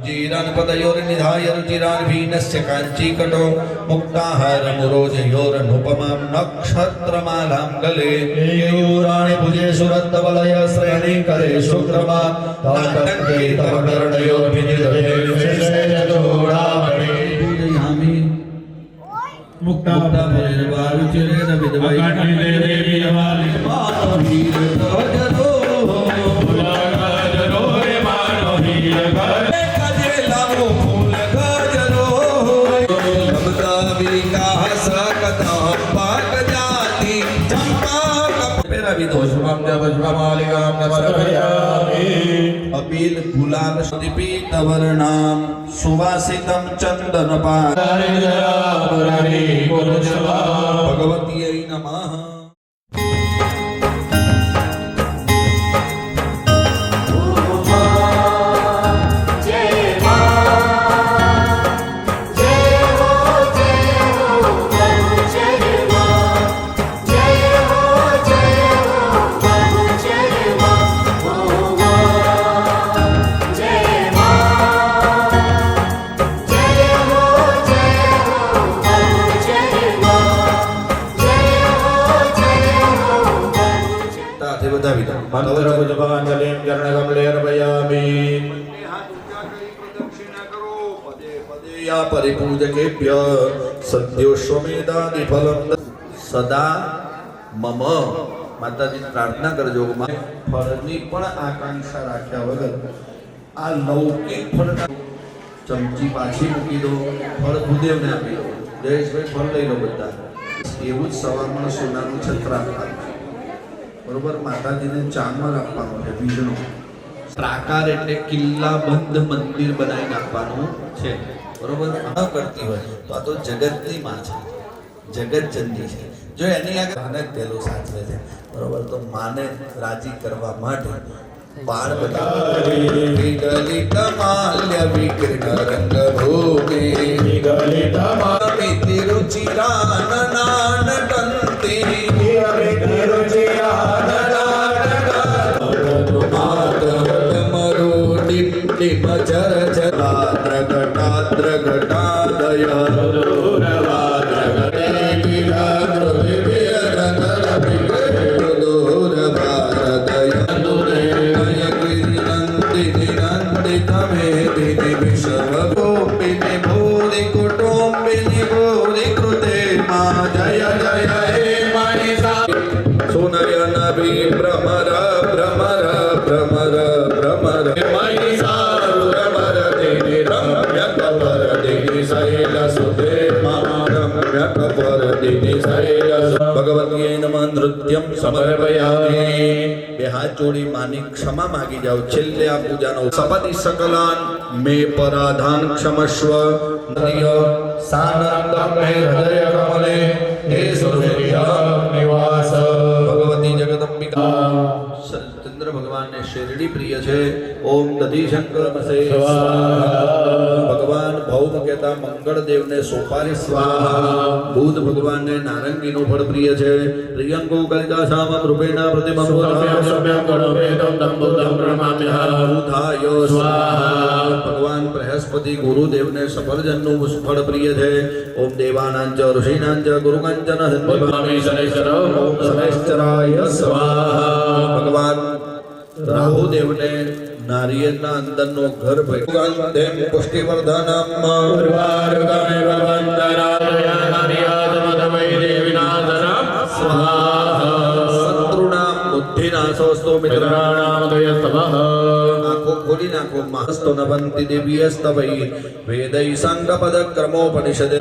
जीरान पदयोर्निधाय रुचिरान भीनस्य काञ्चीकटो मुक्ताहार मुरोजयोरनुपमां नक्षत्रमालां गले केयूराणि भुजे सुरत्तवलय श्रेणी करे शुक्रमा ताटङ्के तव कर्णयोर्भिनिधे विशेषजोडामणि पूजयामि मुक्ताभैरवारुचिरेण विद्वै अपील गुलाल दीपितवर्णां सुवासितं चन्दनपान भगवत्यै नमः। परिपूजकेभ्य सद्योश्वमेधादि फलम सदा मम माताजी प्रार्थना करजो फळनी पण आकांक्षा राख्या वगर आ लौकिक फळ चमची पाછી મૂકી દો ફળ ભૂદેવને આપી દો જયેશભાઈ ફળ લઈ લો બધા એવું જ સવારમાં સોનાનું છત્ર આપવાનું બરોબર માતાજીને ચામર આપવાનું છે બીજનો પ્રાકાર એટલે કિલ્લાબંધ મંદિર બનાવીને આપવાનું છે બરોબર ન કરતી હોય તો આ તો જગતની માં છે જગત જનની છે જો એની આગળ આને પેલો સાચવે છે બરોબર તો માને રાજી કરવા માટે બાળ વિગલિત માલ્ય વિકૃત રંગ ભૂમિ વિગલિત મામિતિ રુચિરાન નાન કંતિ રુચિરાન मजर जलाद्र घटाद्र घटादय भगवती नमः नृत्यम समर्पयामि बे हाथ जोड़ी मानी क्षमा मांगी जाओ छेल्ले आ पूजानो सपति सकलान मे पराधान क्षमस्व नरिय सानंदम मे हृदय कमले हे सूर्य निवास भगवती जगदंबिका चंद्र भगवान ने शेरडी प्रिय छे ओम दधि शंकर मसे भगवान भौम कहता मंगल देव ने सोपारी स्वाहा बुध भगवान ने नारंगी नो फल प्रिय छे प्रियंको कलिका साम रूपेण प्रतिमं बुधाय स्वाहा भगवान बृहस्पति गुरुदेव ने सफरजन नो फल प्रिय छे ओम देवानांच ऋषीनांच गुरुकांचन शनैश्चराय स्वाहा भगवान राहु देव ने नारियलना अंदरनो घर भगवान पुष्टिवर्धनम उर्वारुकमेव वन्दनाय हरियादमदमय देविनादनम स्वाहा शत्रुणां बुद्धिनाशोऽस्तु मित्राणां दयस्तवः आँखों खोली नाखो महस्तो नवन्ति देवीयस्तवै वेदै सांगपदक्रमोपनिषद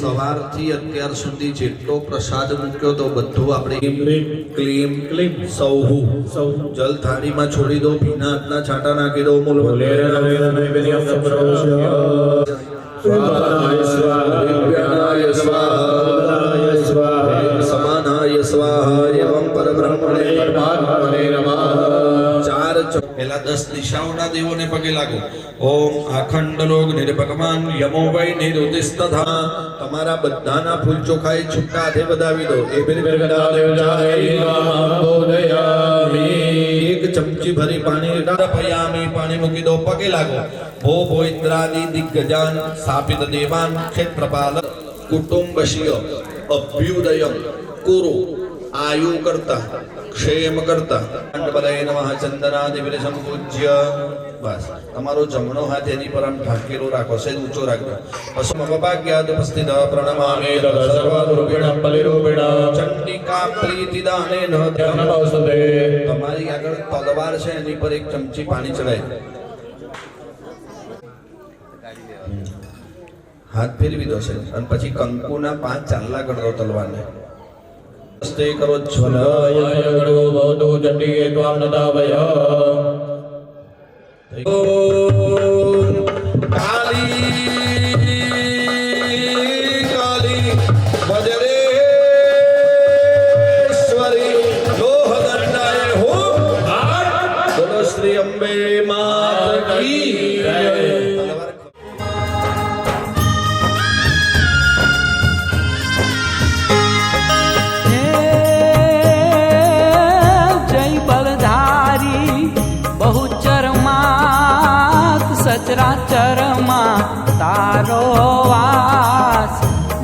સવારથી અત્યાર સુધી જેટલો પ્રસાદ મૂક્યો તો બધું આપણે ક્લીમ ક્લીમ સૌહુ જલ થાળીમાં છોડી દો ભીના હાથના છાંટા નાખી દો મૂળ समानाय स्वाहा एवं परब्रह्मणे परमात्मने नमः चार पहला 10 दिशाओना देवोने पगे लागो ओम अखंड लोक निरपकमान यमो वै निरुदिस्तथा તમારા બધાના ફૂલ ચોખાઈ છૂટા હાથે વધાવી દો એ બેર ગડા દેવ જાય નમઃ બોધયામિ એક चमची भरी पाणी पयामी पाणी मूकी दो पगे लागो भो भो इंद्रादि दिग्गजान स्थापित देवान क्षेत्रपाल कुटुंबशीय अभ्युदय कुरु आयु करता क्षेम करता मंडपदय नमः चंदनादि विरसम पूज्य बस તમારો જમણો હાથ એની પર આમ ઢાંકેલો રાખો છે ઊંચો રાખજો પશુ મગભાગ્યાદ ઉપસ્થિત પ્રણમામે સર્વરૂપેણ બલિરૂપેણ ચંડિકા પ્રીતિદાનેન ધ્યાનવસતે તમારી આગળ તલવાર છે એની પર એક ચમચી પાણી ચડાય હાથ ફેરવી દો છે અને પછી કંકુના 5 ચાંદલા કરી દો તલવારને સ્તે કરો જ્વલય ગણો ભવતો ચંડિકે ત્વામ નતાવય ओम काली काली वज्रेश्वरी लोहदंडाय हो बोलो श्री अंबे मात की जय। चरमा तारो वास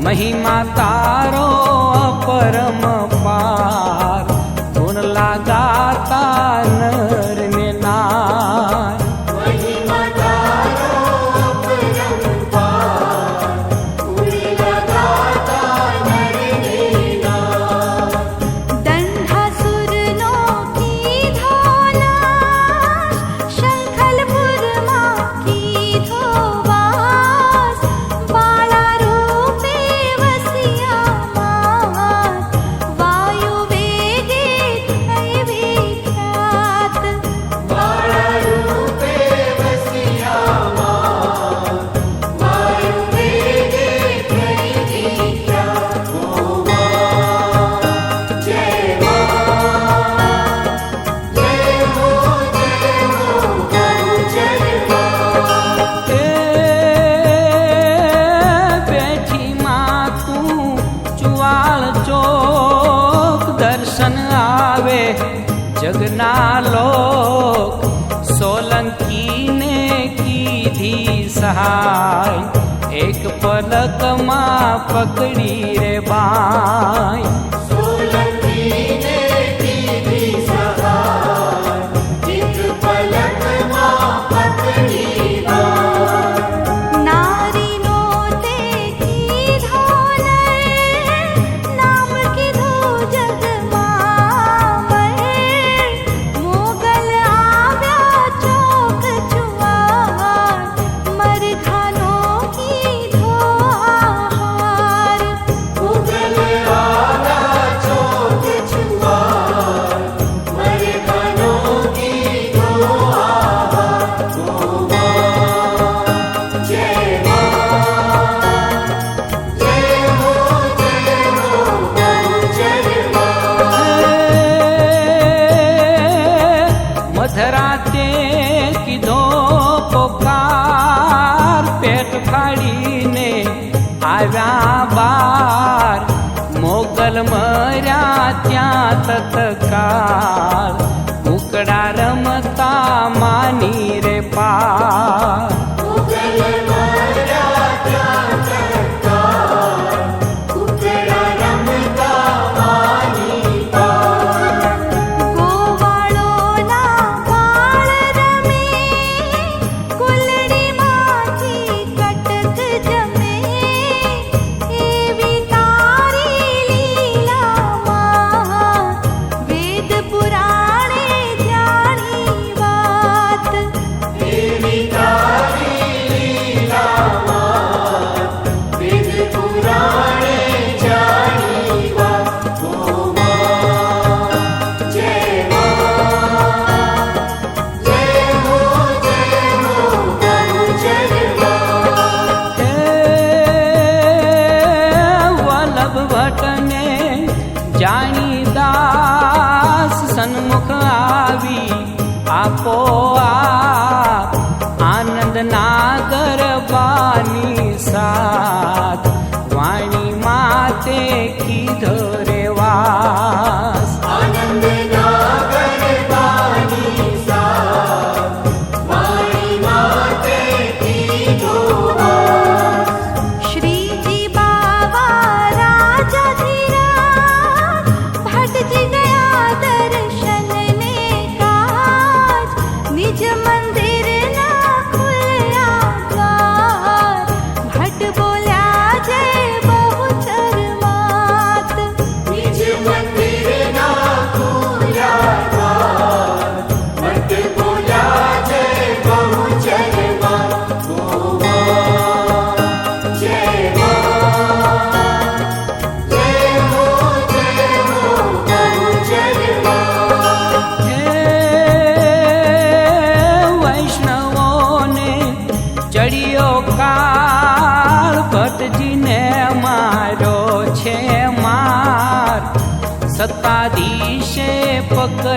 महिमा तारो परम पार गुण लगाता नर में नार महिमा तारो परम पार गुण लगाता नर में नार दंडासुर नो कीधो नाश शंखलपुर जगना लोक सोलंकी ने कीधी सहाय एक पलक मां पकड़ी रे बाई सोलंकी ने कीधी सहाय एक पलक मां पकड़ी बाई नारी नो ते कीधो ने नाम कीधो जग मधराते कीधो पोकार पेट फाड़ी ने आव्या बार मोगल मर्या त्या तत्काल उकड़ा रमता मानी रे पार जानी दास सन्मुख आवी आपो आप आनंद नागर बानी साथ वाणी माते की धोरे वास आनंद नागर बानी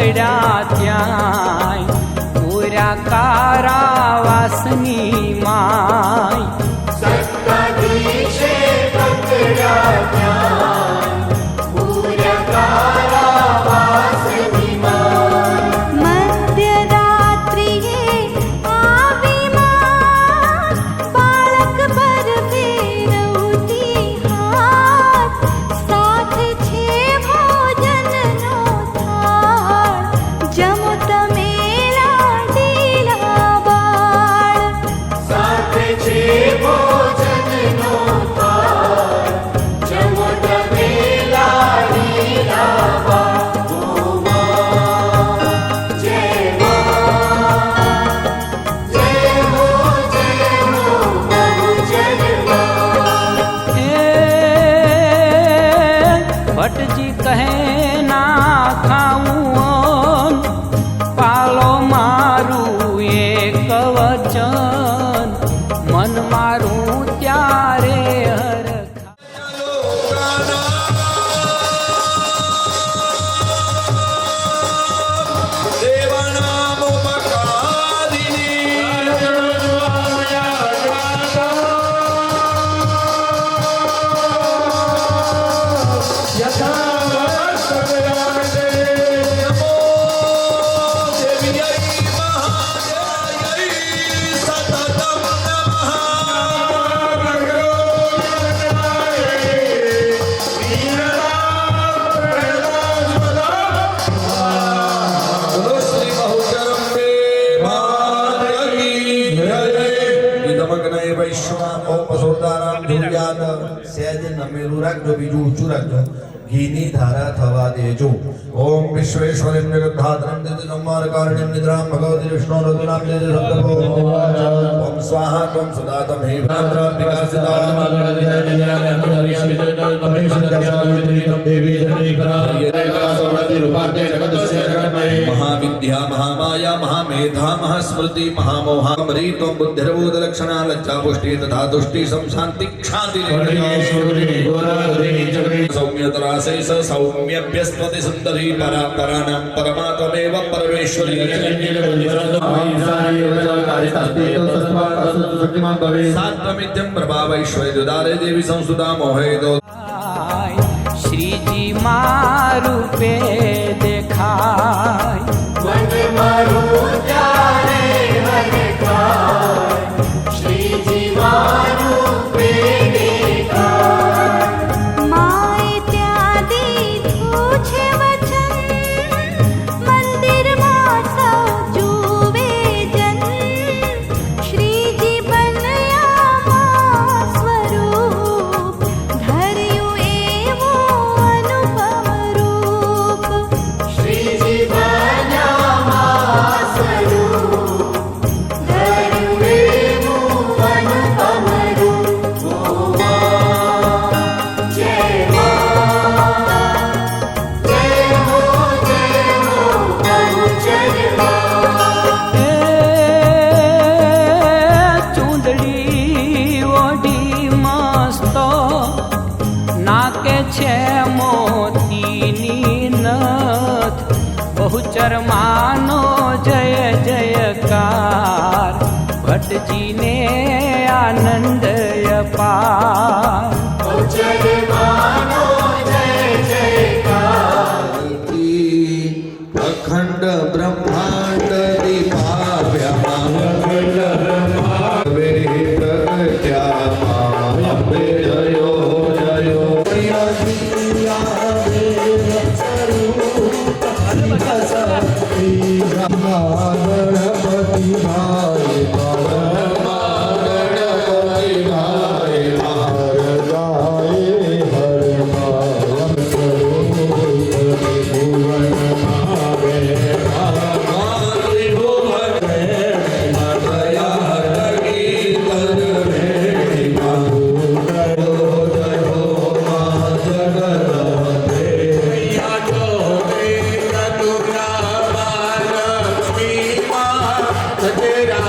પકડ્યા ત્યાંય પૂરા કારાવાસની માય સત્તાધીશે પકડ્યા ત્યાં પૂરા કારાવાસની માય. મધ્યરાત્રિએ આવી માં બાળક પર ફેરવતી હાથ સાથે છે ભોજનનો થાળ જમો તમે લાડીલા બાળ સાથે છે ભોજનનો થાળ જમો તમે લાડીલા બાળ. ઓ માં જય માં જય હો બહુ જન્મા. ભટજી કહે ના ખાવું પાલો મારું એક વચન મન મારું ત્યારે હરખા સહેજ નમેલું રાખજો, બીજું ઊંચું રાખજો. ઘીની ધારા થવા દેજો. ઓમ વિશ્વેશ્વરમ જગદ્ધાત્રમ દિતનમાર કારણ્યમ નિદ્રામ ભગવતી વિષ્ણુ રઘુનામ જય જય સપ્તભો. ઓમ સ્વાહા ત્વમ સદા તમે ભ્રાત્ર વિકાસિતા મહાવિદ્યા મહામાયા મહામેધા મહાસ્મૃતિ મહામોહા મરીત્વમ બુદ્ધિર્બોધ લક્ષણા લજ્જા પુષ્ટિ તથા દુષ્ટિ સંશાંતિ ક્ષાંતિ સૌમ્યતરાસે સ સૌમ્યભ્યસ્ત્વતિ સુંદરી પરા પરાણામ પરમાત્મેવ પરમેશ્વરી સાત્વમિત્યમ પ્રભાવૈશ્વર્યદારે દેવી સંસ્તુતા મોહેદો. શ્રીજી મારું પે દેખાય મન મારું ત્યારે હરખાય. શ્રીજી મારું પ્રેમ દેખાય. માએ ત્યાં દીધું છે વચન મંદિરમાં સૌ જુએ જન શ્રીજી બન્યામાં સ્વરૂપ ધર્યું એવું અનુપમ રૂપ. શ્રીજી બન્યામાં સ્વરૂપ ધર્યું એવું અનુપમ રૂપ. ઓ માં જય માં જય હો બહુ જન્મા. ચૂંદડી ઓઢી મસ્તો નાકે છે મોતીની નથ બહુચરમાનો જય જયકાર ભટજીને આનંદ અપાર. જન્માનો જય જયકાર. અખંડ બ્રહ્માંડ દીપાવ્યામાં સજરા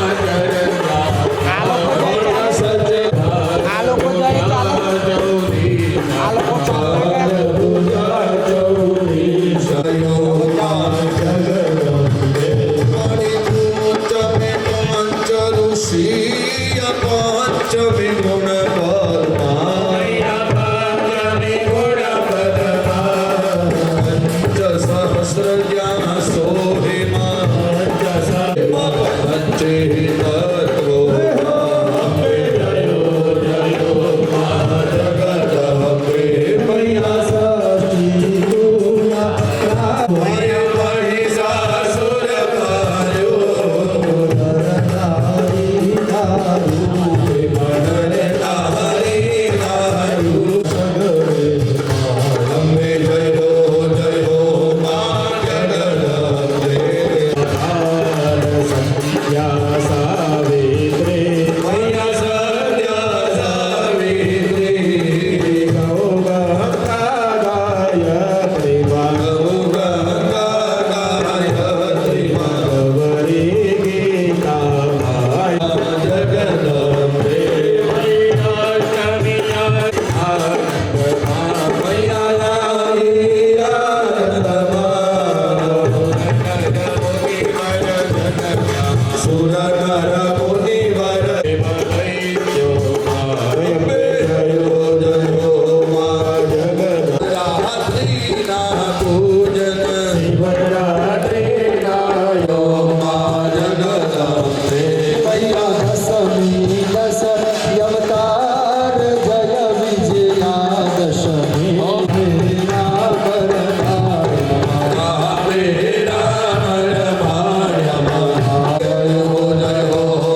સુર નર મુનિવર રાત્રિના પૂજન જય હો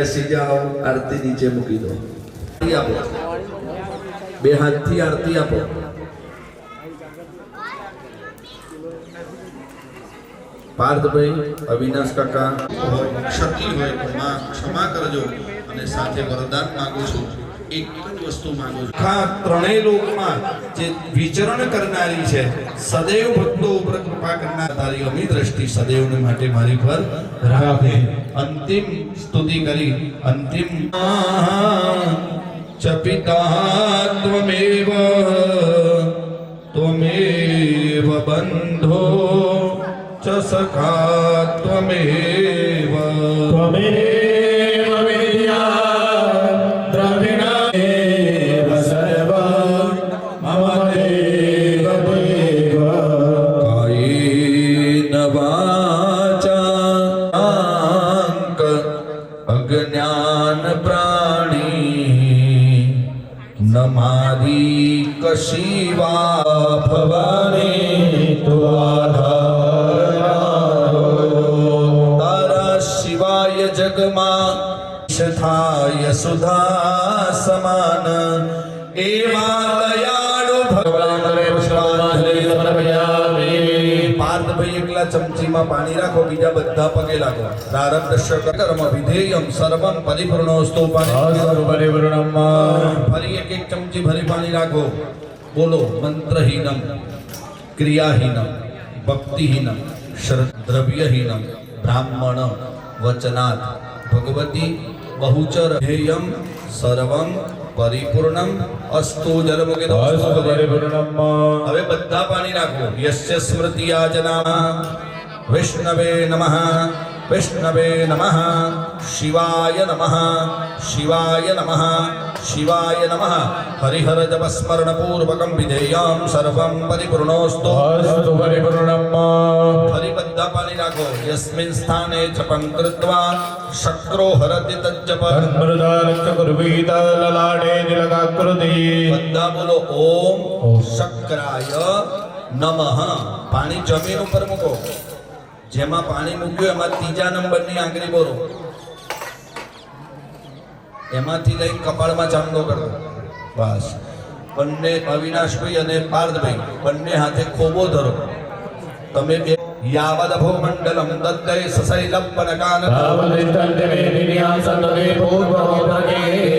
બેસી જાઓ, આરતી નીચે મૂકી દો. આપો, બે હાથથી આરતી આપો. પાર્થભાઈ, અવિનાશ કાકા, ક્ષતિ હોય તો માં ક્ષમા કરજો. અને સાથે વરદાન માંગુ છું, એક જ વસ્તુ માંગુ છું. આ ત્રણેય લોકમાં જે વિચરણ કરનારી છે, સદૈવ ભક્તો ઉપર કૃપા કરનાર તારી અમી દ્રષ્ટિ સદૈવને માટે મારી પર રાખે. અંતિમ સ્તુતિ કરી અંતિમ ચપિતા ત્વમેવ ત્વમેવ બંધો ચ સખા ત્વમેવ त्वमेव विद्या द्रविणमेव सर्वं मम देव देव कायेन वाचा अज्ञान प्राणी नमादि कशिवा भवानी तु तारा शिवाय जगमा થાય સુધા સમાન એવા દયાળુ ભગવાન પાર્થભાઈ એકલા ચમચીમાં પાણી રાખો, બીજા બધા પગે લાગો. પ્રારબ્ધ કર્મ વિધેયમ સર્વમ પરિપૂર્ણોસ્તુ. ફરી એક ચમચી ભરી પાણી રાખો. બોલો મંત્રહીનમ ક્રિયાહીનમ ભક્તિહીનમ દ્રવ્યહીનમ બ્રાહ્મણ વચનાત ભગવતી बहुचर ध्येयम सर्वम परिपूर्णम अस्तु. जलमुखे હવે બધા પાણી રાખો. યસ્ય સ્મૃતિ યાચના વિષ્ણવે નમઃ વિષ્ણવે નમઃ શિવાય નમઃ શિવાય નમઃ શિવાય નમઃ. હરિહર જપ સ્મરણ પૂર્વકમ વિધેયમ સર્વમ પરિપૂર્ણોસ્તુ. ફરી બધા પાણી રાખો. યસ્મિન સ્થાને જપં કૃત્વા શક્રો હરતિ તજ્જપ. બધા બોલો ઓમ શક્રાય નમઃ. પાણી જમીન ઉપર મૂકો. જેમાં પાણી મૂક્યું એમાં ત્રીજા નંબરની આંગળી બોલો. એમાંથી લઈ કપાળમાં ચાંદો કરો. બસ. બંને અવિનાશભાઈ અને પાર્થભાઈ બંને હાથે ખોબો ધરો. તમે બે યાવદભો મંડલમ દત્તૈ સસૈલપનકાન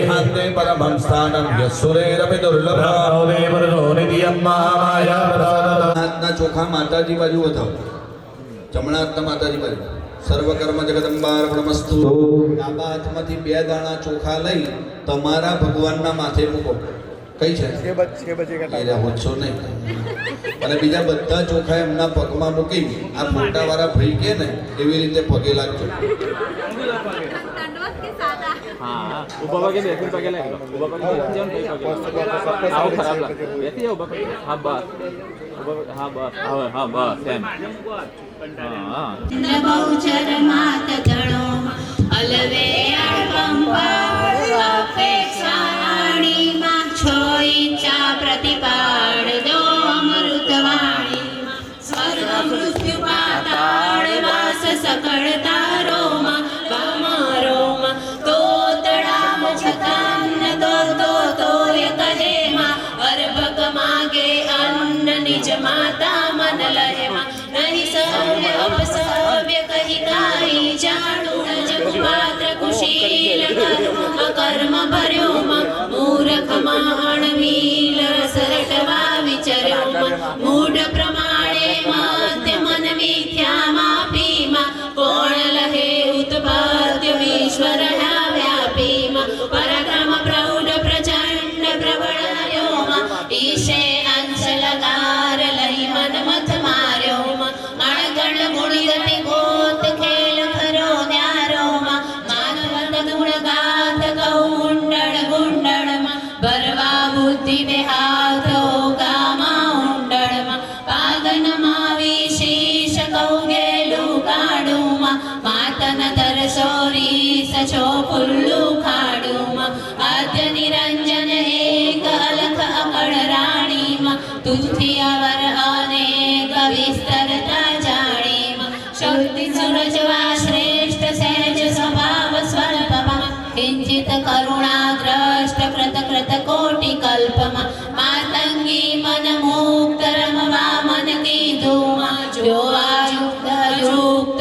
હાંતે પરમં સ્થાનમ યસુરેરપి દુર્લભમ. હાથના ચોખા માતાજી બાજુ વધાવો. જમણા હાથના માતાજી બાજુ. સર્વકર્મ જગદંબાર્પણમસ્તુ. ડાબા હાથમાંથી બે દાણા ચોખા લઈ તમારા ભગવાનના માથે મૂકો. કઈ છે ઓછો નહીં. અને બીજા બધા ચોખા એમના પગમાં મૂકી આ મોટા વાળા ભાઈ કે ને એવી રીતે પગે લાગજો. हाँ ऊपर पगे दे फिर पगे लगे ऊपर पगे जान पे पगे आओ खराब लग बैठे जाओ ऊपर हां बस हां बस सेम हां બહુચર માત જણો અલવે આળંબાળ અપેક્ષાણીમાં છો ઈચ્છા પ્રતિપાળ દો અમૃતવાણીમાં સ્વર્ગ મૃત્યુ પાતાળ વાસ સકળ તારોમાં કમરોમાં તો તડામ છતાન તો કહેમાં અર્ભક માગે અન્ન નિજ માતા મન લહેમાં નહીં સૌમ્ય અપસવ્ય કહી કાઈ જાણું જગ માત્ર કુશીલ અકર્મ ભર્યોમાં મૂર્ખમાં અણમીલ સરટવા વિચર્યોમાં મૂઢ પ્રમાણે મત્ય મન મિથ્યામાં પીમાં કોણ લહે ઉત્પાદ્ય ઈશ્વર વ્યાપીમાં પરાક્રમ પ્રૌઢ પ્રચંડ પ્રબળયોમાં ઈશે અંશ લગાર લઈ મન મથ માર્યોમાં અણગણ ગુણગતિ ગોત ખેલ ખરો ન્યારોમાં માનવત ગુણ ગાત કૌંડળ ગુંડળમાં ભરવા બુદ્ધિ ને હાથ ગામાં ઉંડળમાં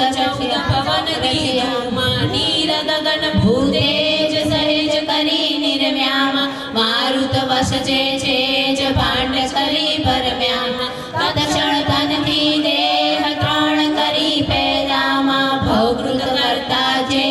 પવન દીધુમાં નીર ગગન ભૂતેજ સહેજ કરી નિરમ્યામાં મારુત વસજે છે જ ભાંડ કરી પરમ્યામાં તદક્ષણ તનથી દેહ ત્રણ કરી પેદામાં ભવકૃત કરતા જે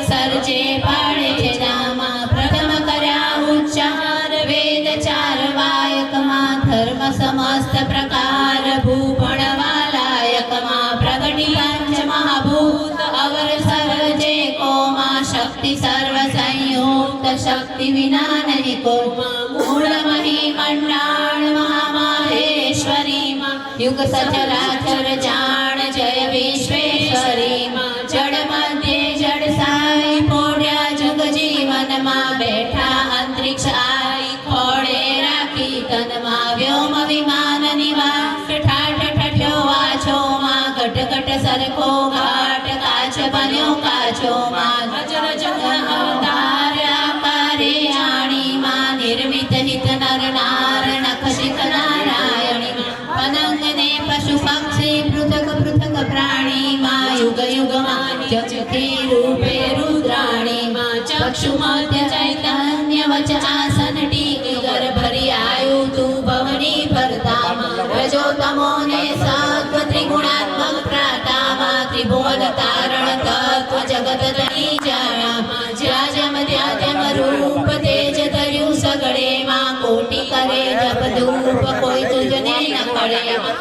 સર્જે પાડે છે દામાં પ્રથમ કર્યા ઉચ્ચાર વેદ ચાર વાયકમાં ધર્મ સમસ્ત પ્રકાર ભૂપણ વાલાયકમાં પ્રગટી પંચ મહાભૂત અવર સર્જે કોમાં શક્તિ સર્વ સંયુક્ત શક્તિ વિના નહીં કોમાં મૂળ મહી મંડાણ મહામાહેશ્વરીમાં યુગ સચરાચર જાણ જય વિશ્વેશ્વરીમાં જડ મધ્યે જડ સાઈ પોઢ્યા જગ જીવનમાં બેઠા અંતરિક્ષ આઈ ખોળે રાખી તનમાં વ્યોમ વિમાન નિવાસ ઠાઠ ઠઠ્યો વાછોમાં ઘટ ઘટ સરખો ઘાટ કાચ બન્યો કાચોમાં વજ્ર જગન અવતાર આકારે આણીમાં નિર્મિત હિત નર નાર નખશિખ નારાયણીમાં પનંગ ને પશુ પક્ષી પૃથક પૃથક પ્રાણીમાં યુગ યુગમાં જગતી રૂપે રુદ્રાણીમાં ચક્ષુ મધ્ય ચૈતન્ય વચ આસન ટીકી ગર્ભરી આયુ તું ભવની ભરતામાં રજો તમો ને સત્વ ત્રિગુણાત્મક પ્રાતામાં ત્રિભુવન તારણ તત્વ જગત તની જાણામાં જ્યાં જમ ત્યાં જમ રૂપ તેજ ધર્યું સગડેમાં કોટી કરે જપ ધૂપ કોઈ તુજને ન કળેમાં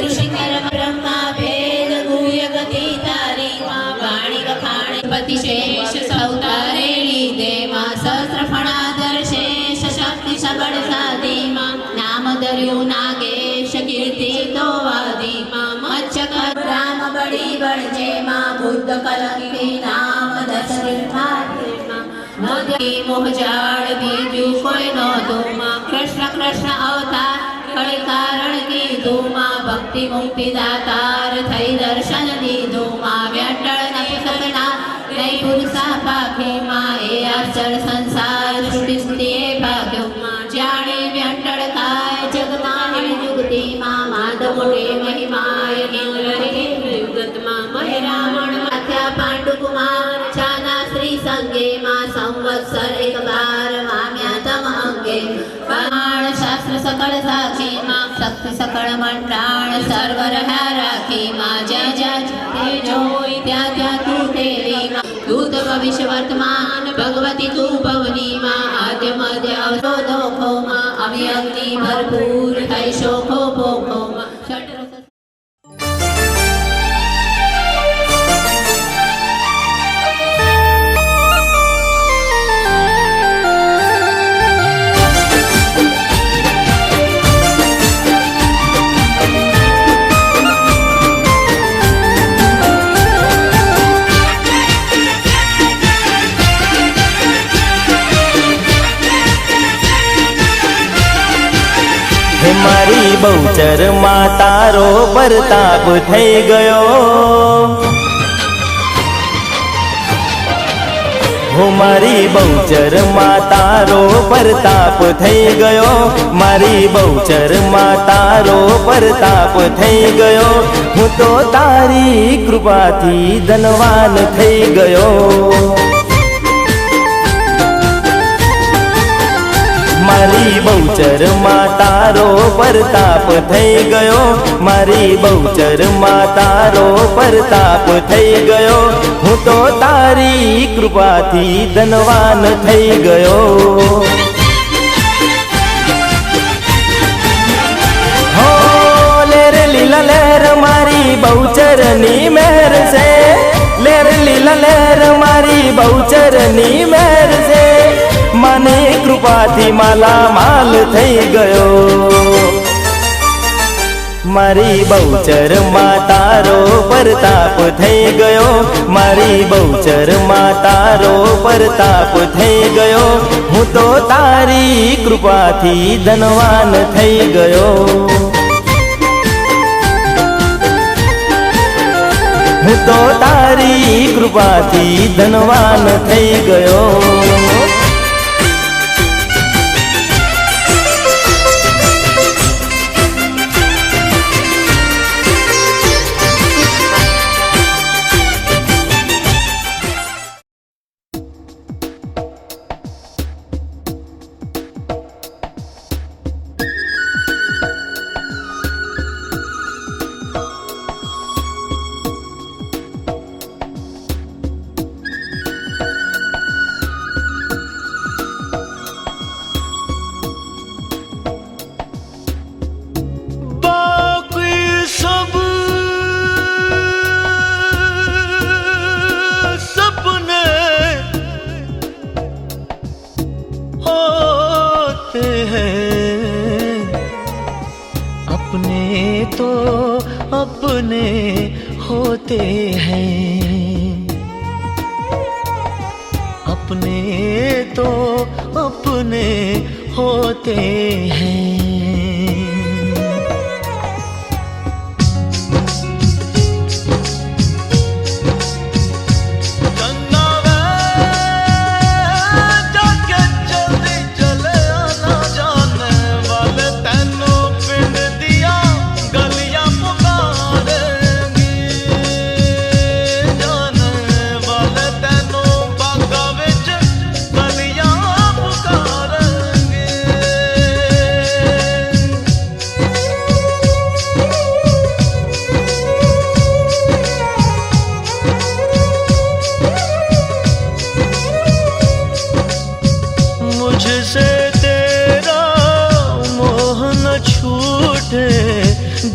ઋષિ કર્મ બ્રહ્મા ભેદ ગુહ્ય ગતિ તારીમાં વાણી વખાણી પતિ શેષ સૌતારેલી દેમાં સહસ્ર ફણાધર શેષ શક્તિ સબળ સાધીમાં નામ ધર્યું નાગેશ કીર્તિ તો વાદીમાં મચ્છક રામ બળી બળજેમાં બુદ્ધ કલંકી નામ દશરથમાં મોદી મોહજાળ બીજું કોઈ નહોતું માં કૃષ્ણ કૃષ્ણ અવતાર કળી કારણ કીધું માં ભક્તિ મુક્તિ દાતાર થઈ દર્શન દીધું માં વ્યંટળ નપુસકના નહીં પુરુષા પાખે માં એ આચર સંસાર શ્રુતિ સ્તુતિએ ભાગ્યો માં જાણે વ્યંટળ કાય જગમાં યુગતી માં માધ મોટે મહિમાય યુગતમાં મહિરામણ માથ્યા પાંડુ કુમાર છાના શ્રી સંગે માં સંવત્સર એક બાર મામ્યા તમ અંગે પ્રમાણ શાસ્ત્ર સકળ સાખી માં શક્તિ સકળ મંડાણ સર્વ રહ્યા રાખી માં જ્યાં જ્યાં તે જોઈ ત્યાં ત્યાં તું દેવી માં દૂત ભવિષ્ય વર્તમાન ભગવતી તું ભવની માં આદ્ય મધ્ય અવરોધો ખો માં અમી અગ્નિ ભરપૂર થઈ શોખો ભોખો માં ષટ રસ મારી બહુચર માં તારો પરતાપ થઈ ગયો હો મારી બહુચર માં તારો પરતાપ થઈ ગયો મારી બહુચર માં તારો પરતાપ થઈ ગયો હું તો તારી કૃપાથી ધનવાન થઈ ગયો મારી બહુચર માં તારો પરતાપ થઈ ગયો મારી બહુચર માં તારો પરતાપ થઈ ગયો હું તો તારી કૃપાથી ધનવાન થઈ ગયો હો લેર લીલા લેર મારી બહુચરની મહેર છે લેર લીલા લેર મારી બહુચરની મહેર છે મને કૃપાથી માલા માલ થઈ ગયો મારી બહુચર માં તારો પરતાપ થઈ ગયો મારી બહુચર માં તારો પરતાપ થઈ ગયો હું તો તારી કૃપાથી ધનવાન થઈ ગયો હું તો તારી કૃપાથી ધનવાન થઈ ગયો होते हैं, अपने तो अपने होते हैं। मुझसे तेरा मोह न छूटे,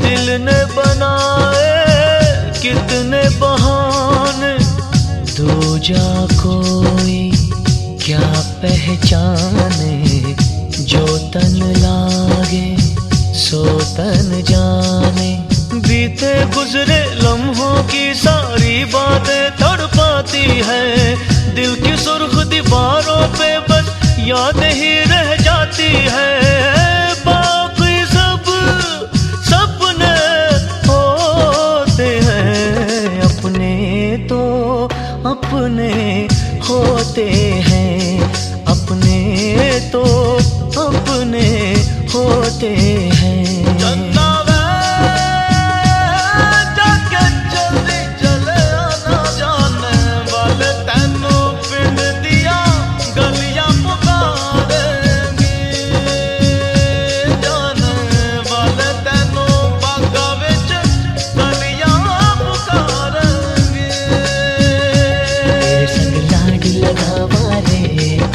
दिल ने बनाए कितने बहाने, दूजा कोई क्या पहचाने, जो तन लागे सो तन जाने। बीते गुजरे लम्हों की सारी बातें तड़पाती है, दिल की सुर्ख दीवारों पे बस याद ही रह जाती है। बाकी सब सपने होते हैं, अपने तो अपने होते हैं, अपने तो अपने होते हैं।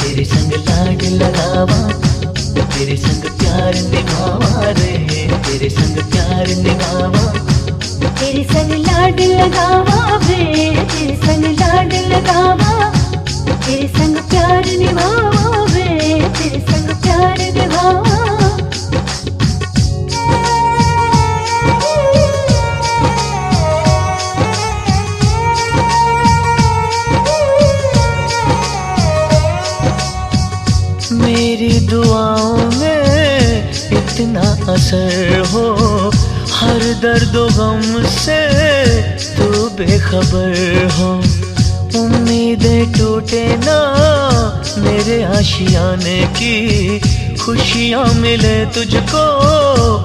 तेरे संग लाड लगावा, तेरे संग प्यार निभावा रे, तेरे संग प्यार निभावा, तेरे संग लाड लगावा वे, तेरे संग लाड लगावा, तेरे संग प्यार निभावा वे, तेरे संग प्यार निभावा। मेरी दुआओं में इतना असर हो, हर दर्द गम से तू बेखबर हो। उम्मीदें टूटे ना मेरे आशियाने की, खुशियाँ मिले तुझको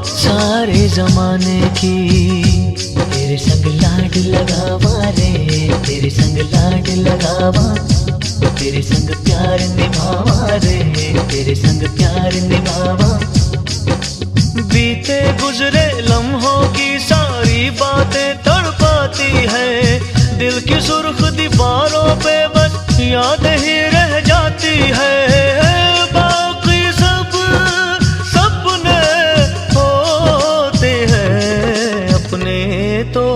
सारे जमाने की। तेरे संग लाड लगावा रे, तेरे संग लाड लगावा, तेरे संग प्यार निभावा रे, तेरे संग प्यार निभावा। बीते गुजरे लम्हों की सारी बातें तड़पाती है, दिल की सुर्ख दीवारों पे बस याद ही रह जाती है। बाकी सब सपने होते हैं, अपने तो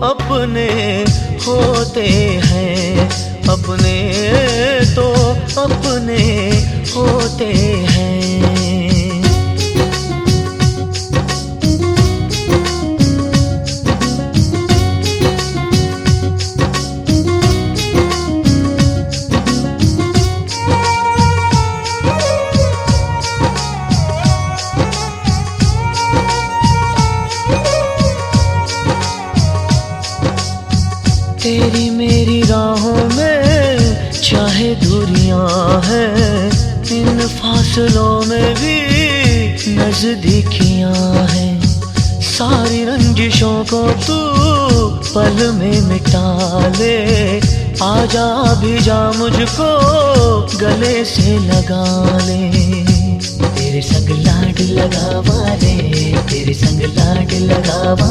अपने होते हैं, अपने तो अपने होते हैं। तेरी मेरी राहों में चाहे दूरियां हैं, इन फासलों में भी नजदीकियां हैं। सारी रंजिशों को तू पल में मिटा ले, आजा भी जा मुझको गले से लगा ले। तेरे संग लाड लगावा रे, तेरे संग लाड लगावा,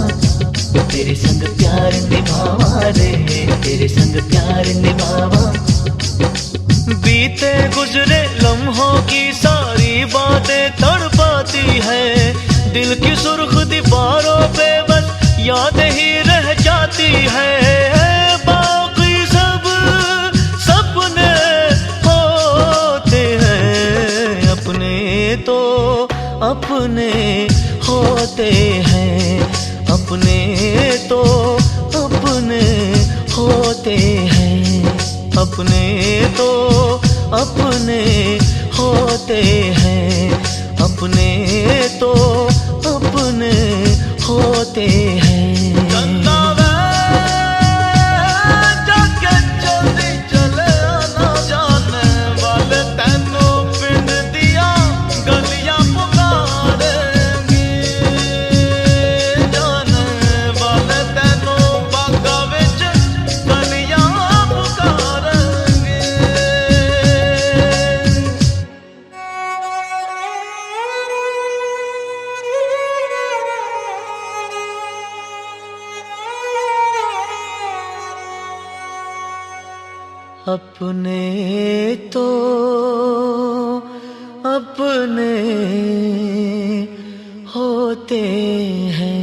तेरे संग प्यार निभावा रे, तेरे संग प्यार निभावा। बीते गुजरे लम्हों की सारी बातें तड़पाती है, दिल की सुर्ख दीवारों पे बस याद ही रह जाती है। बाकी सब सपने होते हैं, अपने तो अपने होते हैं, अपने तो अपने होते हैं, अपने तो अपने होते हैं, अपने तो अपने होते हैं। अपने तो अपने होते हैं।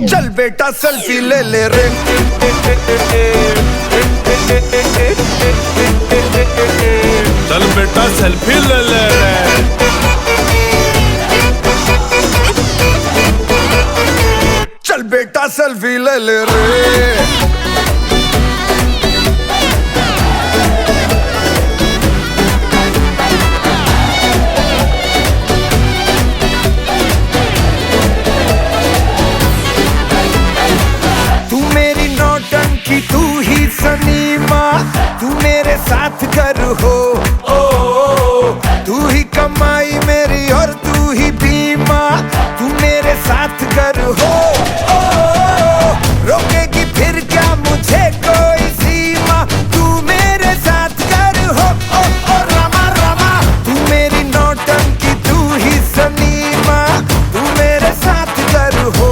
चल बेटा सेल्फी ले ले रे, चल बेटा सेल्फी ले ले रे। चल बेटा सेल्फी ले ले रे। तू ही सनीमा, तू मेरे साथ घर हो, तू ही कमाई मेरी और तू ही बीमा, तू मेरे साथ घर हो। रोकेगी फिर क्या मुझे कोई सीमा, तू मेरे साथ घर हो। रमा रमा तू मेरी नौटंकी, तू ही सनीमा, तू मेरे साथ घर हो।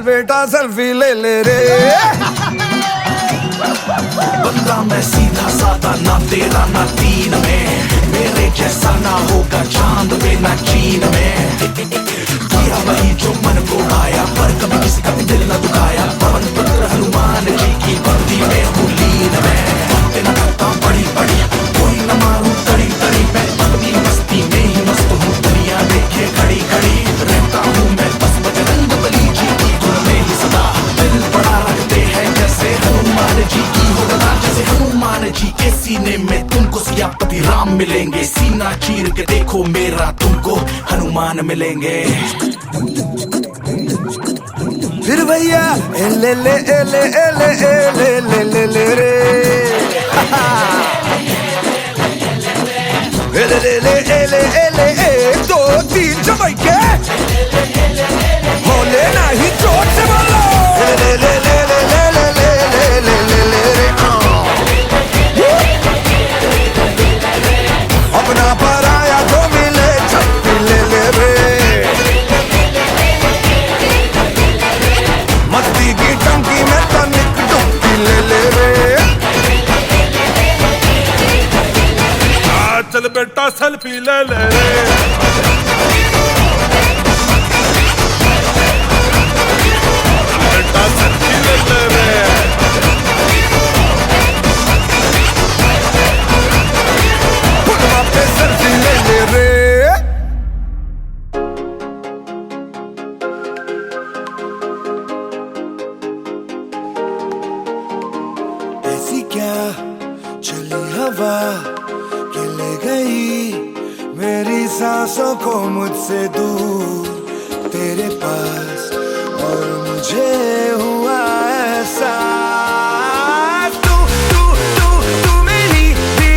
बेटा सेल्फी ले ले रे। बंदा मैं सीधा साधा, ना तेरा ना तीन में, मेरे जैसा ना होगा चांद में ना चीन में। किया वही जो मन को आया, पर कभी किसी का भी दिल न दुखाया। पवन पुत्र हनुमान जी की वर्दी में हूँ लीन में। बातें न करता बड़ी बड़ी, कोई न मारूं तड़ी तड़ी, मैं अपनी मस्ती में ही मस्त हूँ, दुनिया देखे खड़ी खड़ी। रहता हूँ मैं बस बजरंग बली जी की धुन में ही सदा, दिल बड़ा रखते हैं जैसे हनुमान जी की हो गदा। जैसे हनुमान जी के सीने में तुमको सियापति राम मिलेंगे, सीना चीर के देखो मेरा, तुमको हनुमान मिलेंगे। फिर भैया ले ले ले ले ले ले ले ले ले रे ले ले ले ले ले 1 2 3 जमाइके होले नहीं जोर से बोलो ले ले ले ले ले ले ले ले ले ले रे अपना पराया तो मिले छप्पी ले ले रे मस्ती की टंकी में तनिक डुबकी ले ले रे चल बेटा सेल्फी ले ले रे बेटा सेल्फी ले ले रे फुलवा पे सेल्फी ले ले रे ऐसी क्या चली हवा के ले गई मेरी सांसों को मुझसे दूर तेरे पास और मुझे हुआ एहसास तू तू तू तू मेरी भी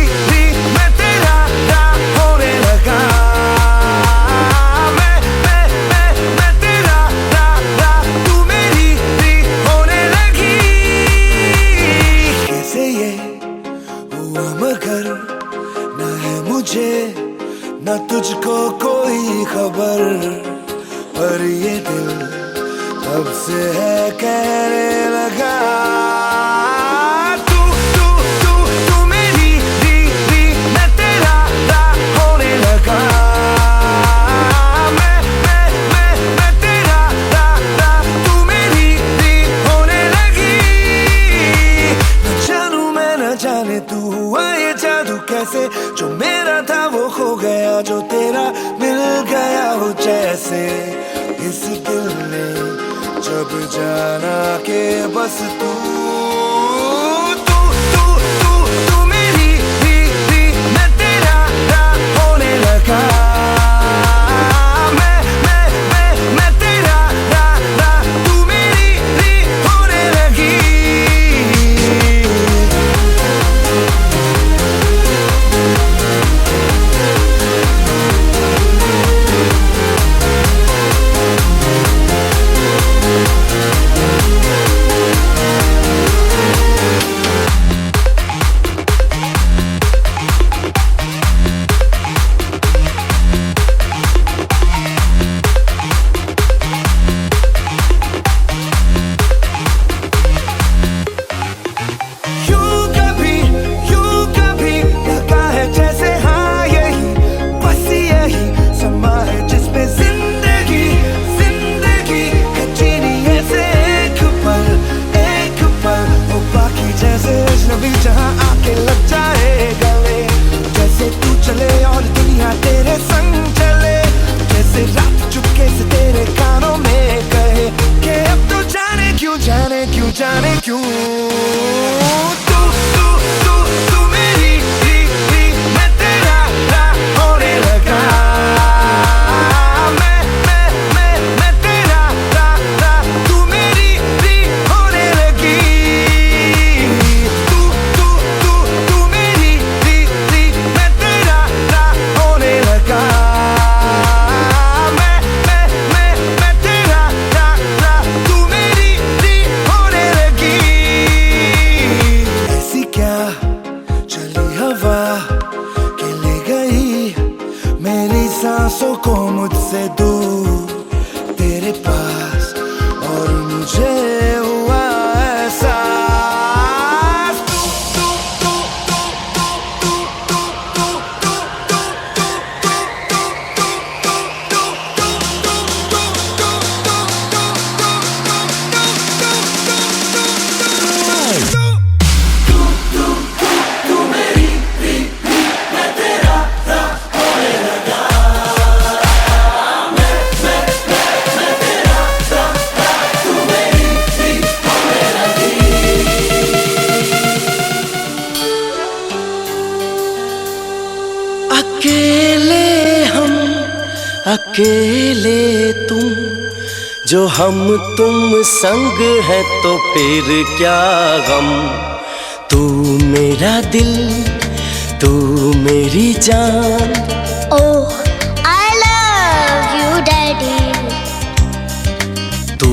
मैं तेरा होने लगा मैं तेरा तू मेरी भी होने लगी कैसे ये हुआ मगर ना है मुझे ना तुझको कोई खबर पर ये दिल तब से है कहने लगा तू तू तू तू मेरी भी मैं तेरा होने लगा मैं तेरा तू मेरी भी होने लगी न जानू मैं न जाने तू हुआ ये जादू कैसे जो मेरा था वो खो गया जो तेरा मिल गया हो जैसे इस दिल ने जब जाना के बस तू तू तू तू तू मेरी भी मैं तेरा होने लगा मैं तेरा तू मेरी भी होने लगी जहाँ आके लग जाए गले जैसे तू चले और दुनिया तेरे संग चले जैसे रात चुपके से तेरे कानों में कहे कि अब तो जाने क्यों तू तू तू तू मेरी भी मैं तेरा होने लगा मैं तेरा तू मेरी भी होने लगी सांसों को मुझसे दूर तेरे पास और मुझे हुआ एहसास अकेले तुम जो हम तुम संग है तो फिर क्या गम। तू मेरा दिल, तू मेरी जान। ओह आई लव यू डैडी। तू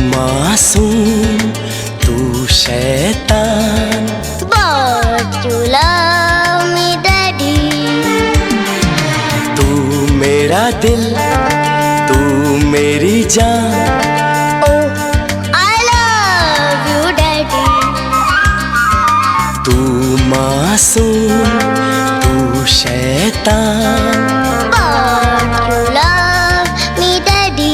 मासूम, तू शैतान। But you love me daddy. तू मेरा दिल, तू मेरी जान। ओह आई लव यू डैडी। तू मासूम, तू शैतान। But you love me daddy.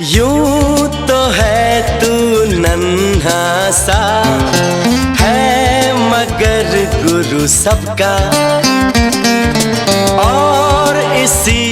यूं तो है तू नन्हा सा, है मगर गुरु सबका, और इसी